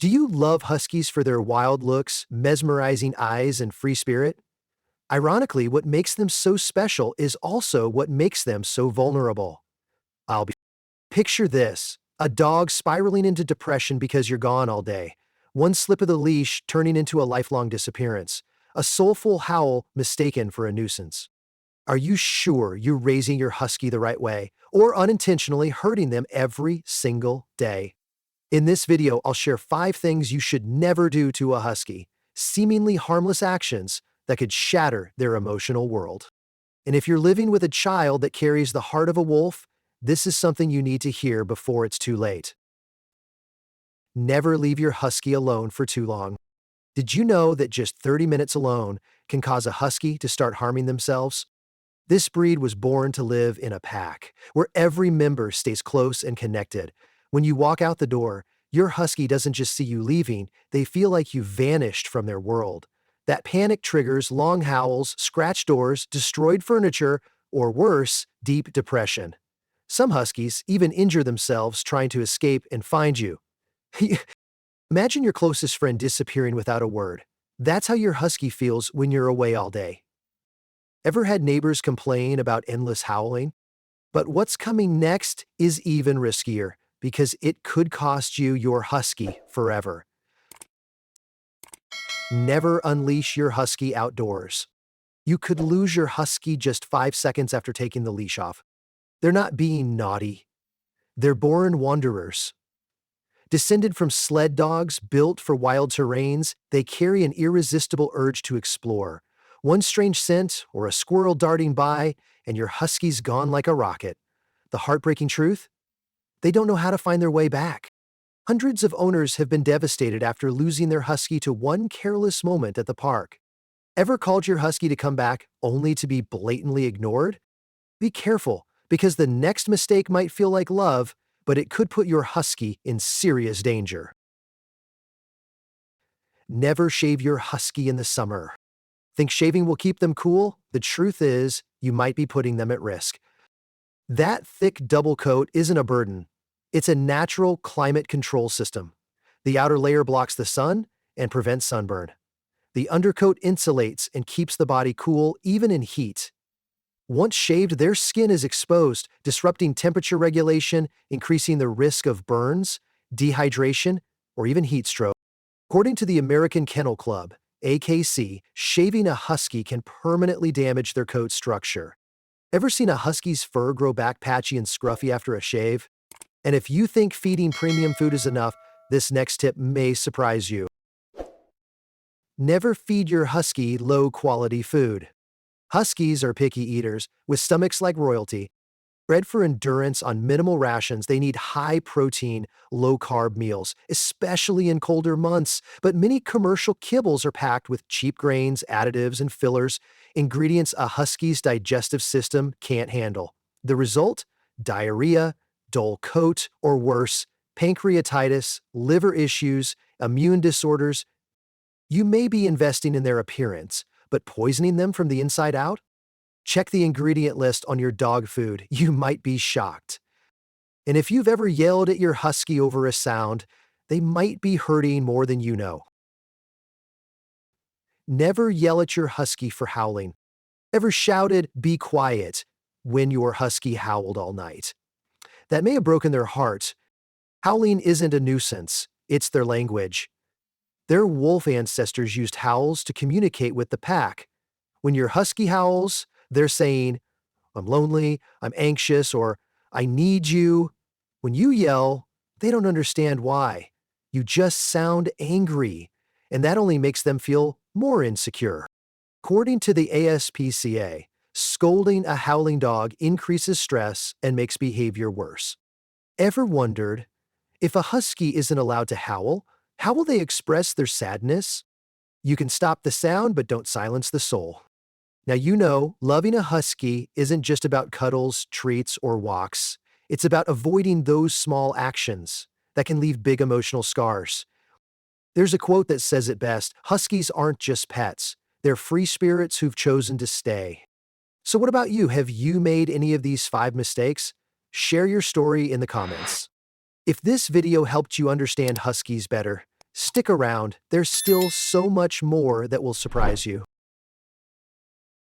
Do you love Huskies for their wild looks, mesmerizing eyes, and free spirit? Ironically, what makes them so special is also what makes them so vulnerable. I'll be. Picture this: a dog spiraling into depression because you're gone all day. One slip of the leash turning into a lifelong disappearance. A soulful howl mistaken for a nuisance. Are you sure you're raising your husky the right way, or unintentionally hurting them every single day? In this video, I'll share 5 things you should never do to a husky, seemingly harmless actions that could shatter their emotional world. And if you're living with a child that carries the heart of a wolf, this is something you need to hear before it's too late. Never leave your husky alone for too long. Did you know that just 30 minutes alone can cause a husky to start harming themselves? This breed was born to live in a pack, where every member stays close and connected. When you walk out the door, your husky doesn't just see you leaving, they feel like you vanished from their world. That panic triggers long howls, scratched doors, destroyed furniture, or worse, deep depression. Some huskies even injure themselves trying to escape and find you. Imagine your closest friend disappearing without a word. That's how your husky feels when you're away all day. Ever had neighbors complain about endless howling? But what's coming next is even riskier, because it could cost you your husky forever. Never unleash your husky outdoors. You could lose your husky just 5 seconds after taking the leash off. They're not being naughty. They're born wanderers. Descended from sled dogs built for wild terrains, they carry an irresistible urge to explore. One strange scent or a squirrel darting by, and your husky's gone like a rocket. The heartbreaking truth? They don't know how to find their way back. Hundreds of owners have been devastated after losing their husky to one careless moment at the park. Ever called your husky to come back only to be blatantly ignored? Be careful, because the next mistake might feel like love, but it could put your husky in serious danger. Never shave your husky in the summer. Think shaving will keep them cool? The truth is, you might be putting them at risk. That thick double coat isn't a burden. It's a natural climate control system. The outer layer blocks the sun and prevents sunburn. The undercoat insulates and keeps the body cool even in heat. Once shaved, their skin is exposed, disrupting temperature regulation, increasing the risk of burns, dehydration, or even heat stroke. According to the American Kennel Club, AKC, shaving a husky can permanently damage their coat structure. Ever seen a husky's fur grow back patchy and scruffy after a shave? And if you think feeding premium food is enough, this next tip may surprise you. Never feed your husky low-quality food. Huskies are picky eaters, with stomachs like royalty. Bred for endurance on minimal rations, they need high-protein, low-carb meals, especially in colder months. But many commercial kibbles are packed with cheap grains, additives, and fillers, ingredients a husky's digestive system can't handle. The result? Diarrhea, dull coat, or worse, pancreatitis, liver issues, immune disorders. You may be investing in their appearance, but poisoning them from the inside out? Check the ingredient list on your dog food. You might be shocked. And if you've ever yelled at your husky over a sound, they might be hurting more than you know. Never yell at your husky for howling. Ever shouted, "Be quiet," when your husky howled all night? That may have broken their heart. Howling isn't a nuisance, it's their language. Their wolf ancestors used howls to communicate with the pack. When your husky howls, they're saying, "I'm lonely," "I'm anxious," or "I need you." When you yell, they don't understand why. You just sound angry, and that only makes them feel more insecure. According to the ASPCA, scolding a howling dog increases stress and makes behavior worse. Ever wondered, if a husky isn't allowed to howl, how will they express their sadness? You can stop the sound, but don't silence the soul. Now you know, loving a husky isn't just about cuddles, treats, or walks. It's about avoiding those small actions that can leave big emotional scars. There's a quote that says it best: "Huskies aren't just pets. They're free spirits who've chosen to stay." So what about you? Have you made any of these 5 mistakes? Share your story in the comments. If this video helped you understand huskies better, Stick around, there's still so much more that will surprise you.